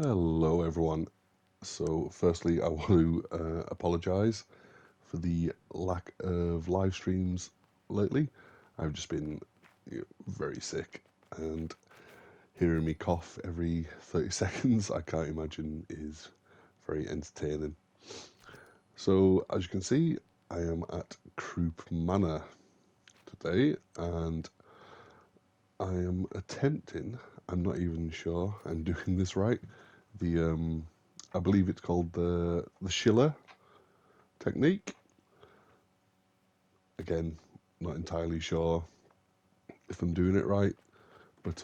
Hello, everyone. So, firstly, I want to apologise for the lack of live streams lately. I've just been very sick, and hearing me cough every 30 seconds, I can't imagine is very entertaining. So, as you can see, I am at Croup Manor today, and I am attempting, I'm not even sure I'm doing this right, the I believe it's called the shillar technique. Again, not entirely sure if I'm doing it right, but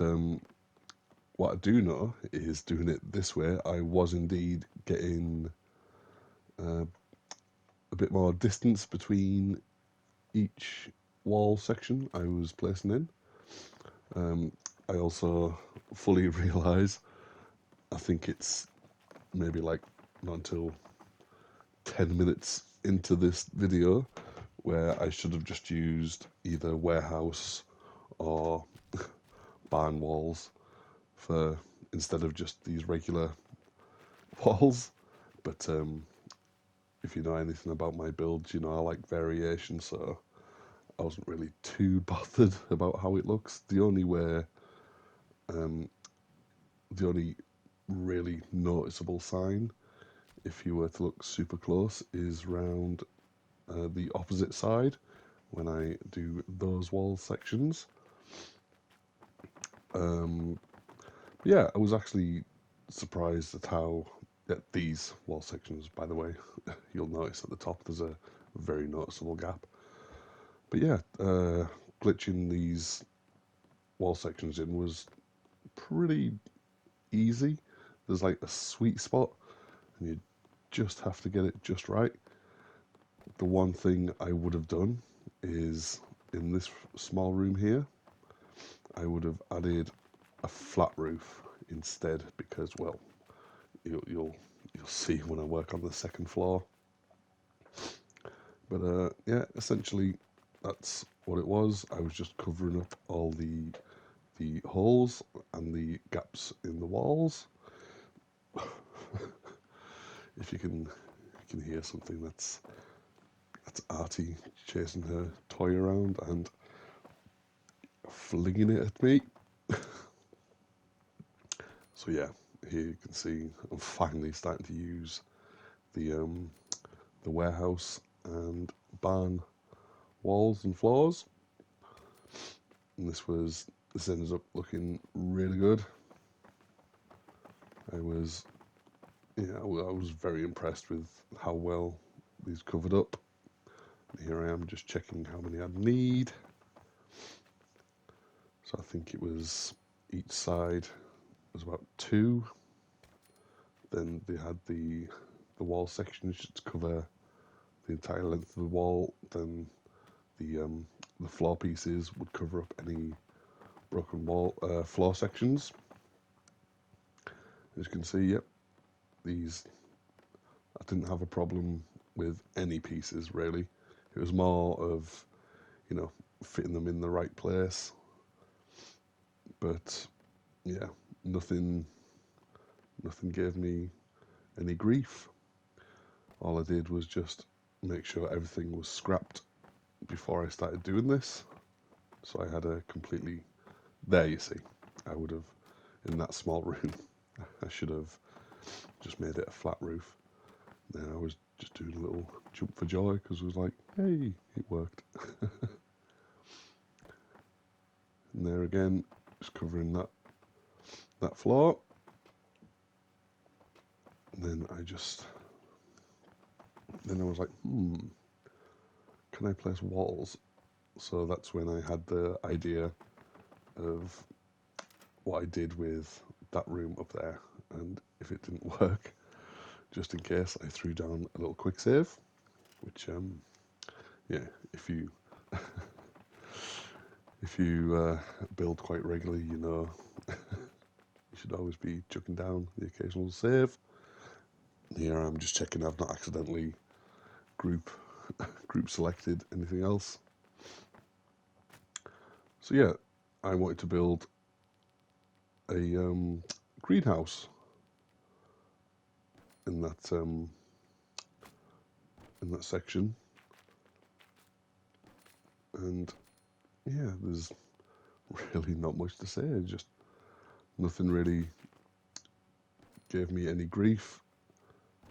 what I do know is doing it this way, I was indeed getting uh, a bit more distance between each wall section I was placing in. Um, I also fully realise, I think it's maybe like not until 10 minutes into this video where I should have just used either warehouse or barn walls for instead of just these regular walls. But if you know anything about my builds, you know I like variation, so I wasn't really too bothered about how it looks. Um, the only really noticeable sign, if you were to look super close, is round the opposite side when I do those wall sections. Um, yeah, I was actually surprised at how these wall sections, by the way, you'll notice at the top there's a very noticeable gap. But yeah, glitching these wall sections in was pretty easy. There's like a sweet spot, and you just have to get it just right. The one thing I would have done is in this small room here, I would have added a flat roof instead because, well, you'll you'll see when I work on the second floor. But yeah, essentially that's what it was. I was just covering up all the holes and the gaps in the walls. If you can hear something, that's Artie chasing her toy around and flinging it at me. So yeah, here you can see I'm finally starting to use the the warehouse and barn walls and floors. And this ends up looking really good. I was I was very impressed with how well these covered up. And here I am just checking how many I'd need. So I think it was each side was about two. Then they had the wall sections to cover the entire length of the wall. Then the floor pieces would cover up any broken wall floor sections. As you can see, yep, these I didn't have a problem with any pieces really. It was more of fitting them in the right place. But yeah, nothing nothing gave me any grief. All I did was just make sure everything was scrapped before I started doing this. So I had a completely there. You see, I would have in that small room. I should have just made it a flat roof. Then I was just doing a little jump for joy because it was like, hey, it worked. And there again, just covering that floor. And then I was like, can I place walls? So that's when I had the idea of what I did with that room up there. And if it didn't work, just in case, I threw down a little quick save, which yeah, if you if you build quite regularly, you know you should always be chucking down the occasional save. Here I'm just checking I've not accidentally group group selected anything else. So yeah, I wanted to build a greenhouse. in that section. And yeah, there's really not much to say. Just nothing really gave me any grief.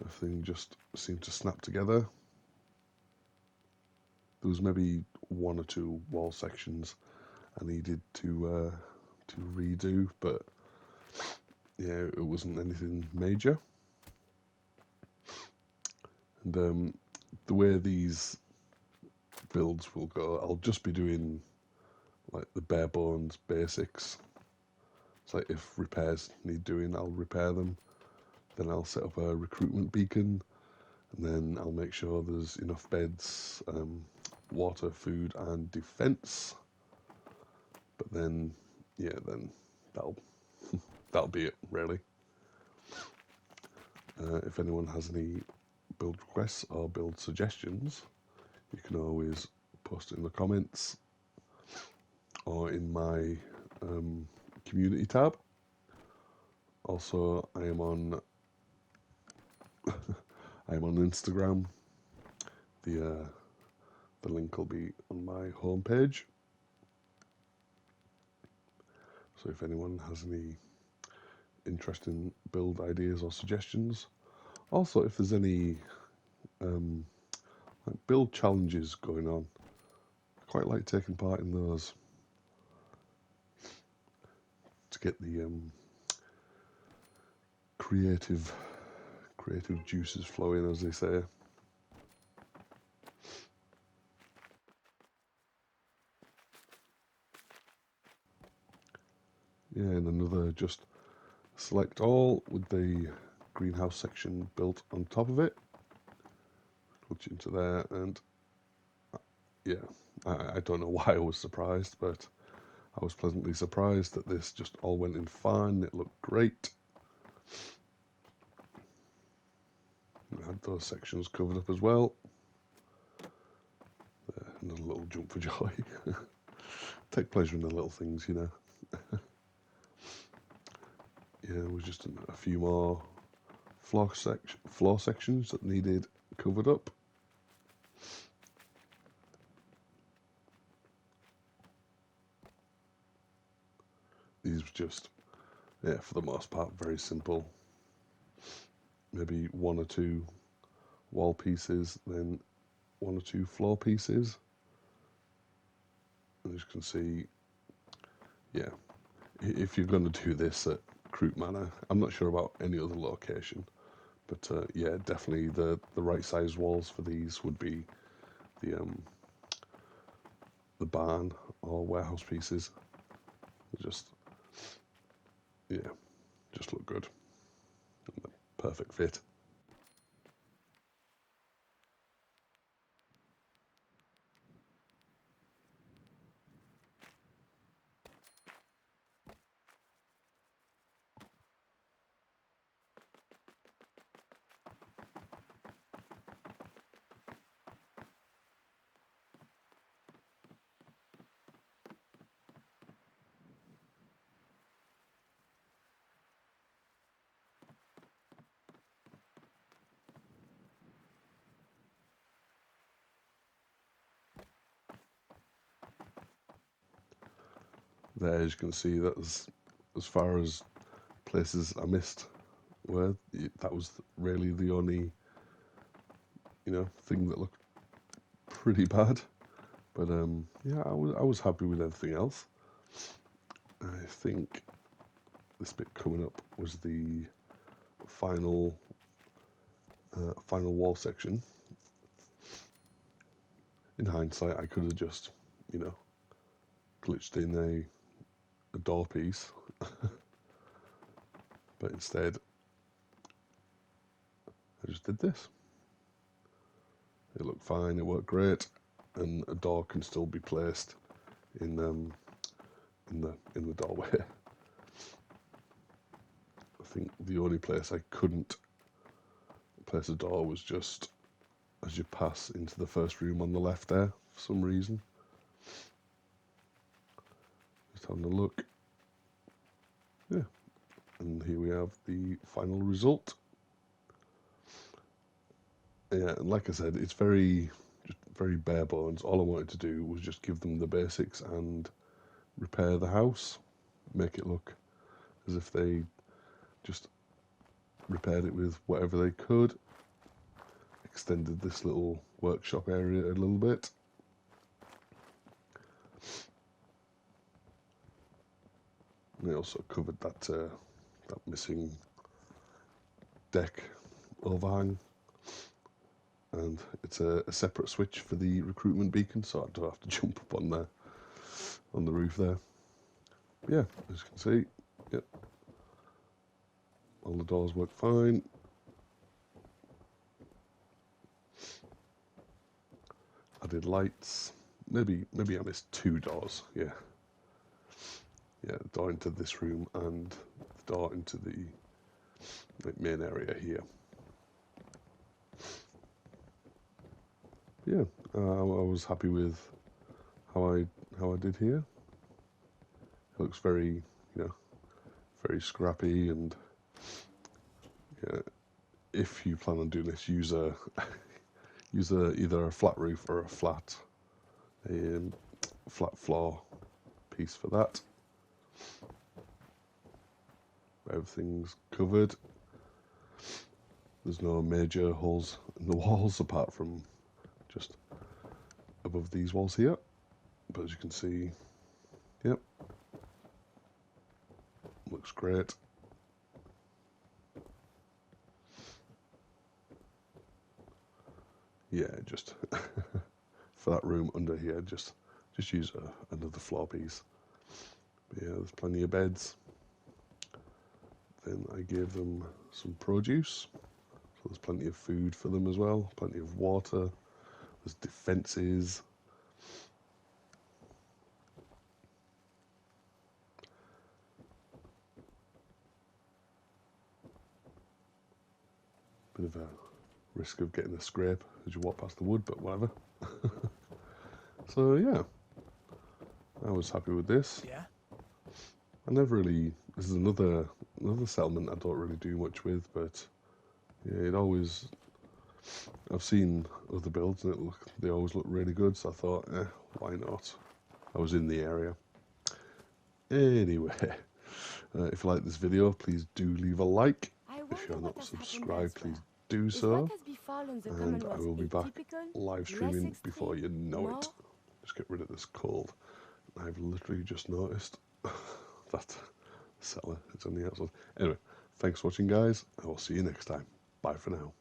Everything just seemed to snap together. There was maybe one or two wall sections I needed to redo, but yeah, it wasn't anything major. And the way these builds will go, I'll just be doing like the bare bones basics. It's like if repairs need doing, I'll repair them. Then I'll set up a recruitment beacon, and then I'll make sure there's enough beds, water, food, and defense. But then, yeah, then that'll that'll be it really. If anyone has any build requests or build suggestions, you can always post it in the comments or in my community tab. Also, I am on Instagram. The link will be on my homepage. So if anyone has any interesting build ideas or suggestions, also if there's any like build challenges going on, I quite like taking part in those to get the creative juices flowing, as they say. Yeah, and another just select all with the greenhouse section built on top of it. Looked into there, and yeah, I don't know why I was surprised, but I was pleasantly surprised that this just all went in fine. It looked great. I had those sections covered up as well. Another little jump for joy. Take pleasure in the little things, you know. Yeah, there was just a few more floor sections that needed covered up. These were just, yeah, for the most part, very simple. Maybe one or two wall pieces, then one or two floor pieces. And as you can see, yeah, if you're going to do this at Croup Manor, I'm not sure about any other location, but yeah, definitely the right size walls for these would be the barn or warehouse pieces. Just, yeah, just look good. Perfect fit. There, as you can see, that's as far as places I missed were. That was really the only, thing that looked pretty bad. But yeah, I was happy with everything else. I think this bit coming up was the final final wall section. In hindsight, I could have just, you know, glitched in a door piece, but instead I just did this. It looked fine. It worked great, and a door can still be placed in the doorway. I think the only place I couldn't place a door was just as you pass into the first room on the left there for some reason. Just having a look. Yeah, and here we have the final result. Yeah, and like I said, it's very bare bones. All I wanted to do was just give them the basics and repair the house, make it look as if they just repaired it with whatever they could. Extended this little workshop area a little bit. And they also covered that missing deck overhang, and it's a separate switch for the recruitment beacon, so I don't have to jump up on the roof there. Yeah, as you can see, yep, all the doors work fine. Added lights. Maybe I missed 2 doors. Yeah, the door into this room and the door into the main area here. Yeah, I was happy with how I did here. It looks very, very scrappy, and yeah, if you plan on doing this, use either a flat roof or a flat floor piece for that. Everything's covered. There's no major holes in the walls apart from just above these walls here. But as you can see, yep, looks great. Yeah, just for that room under here, just use another floor piece. But yeah, there's plenty of beds. Then I gave them some produce, so there's plenty of food for them as well, plenty of water. There's defences. Bit of a risk of getting a scrape as you walk past the wood, but whatever. So yeah, I was happy with this. Yeah. I never really. This is another settlement I don't really do much with, but yeah, it always. I've seen other builds and they always look really good, so I thought, why not? I was in the area. Anyway, if you like this video, please do leave a like. If you're not subscribed, please do so. And I will be back live streaming before you know it. Just get rid of this cold. I've literally just noticed that settler is on the outside. Anyway, thanks for watching, guys. I will see you next time. Bye for now.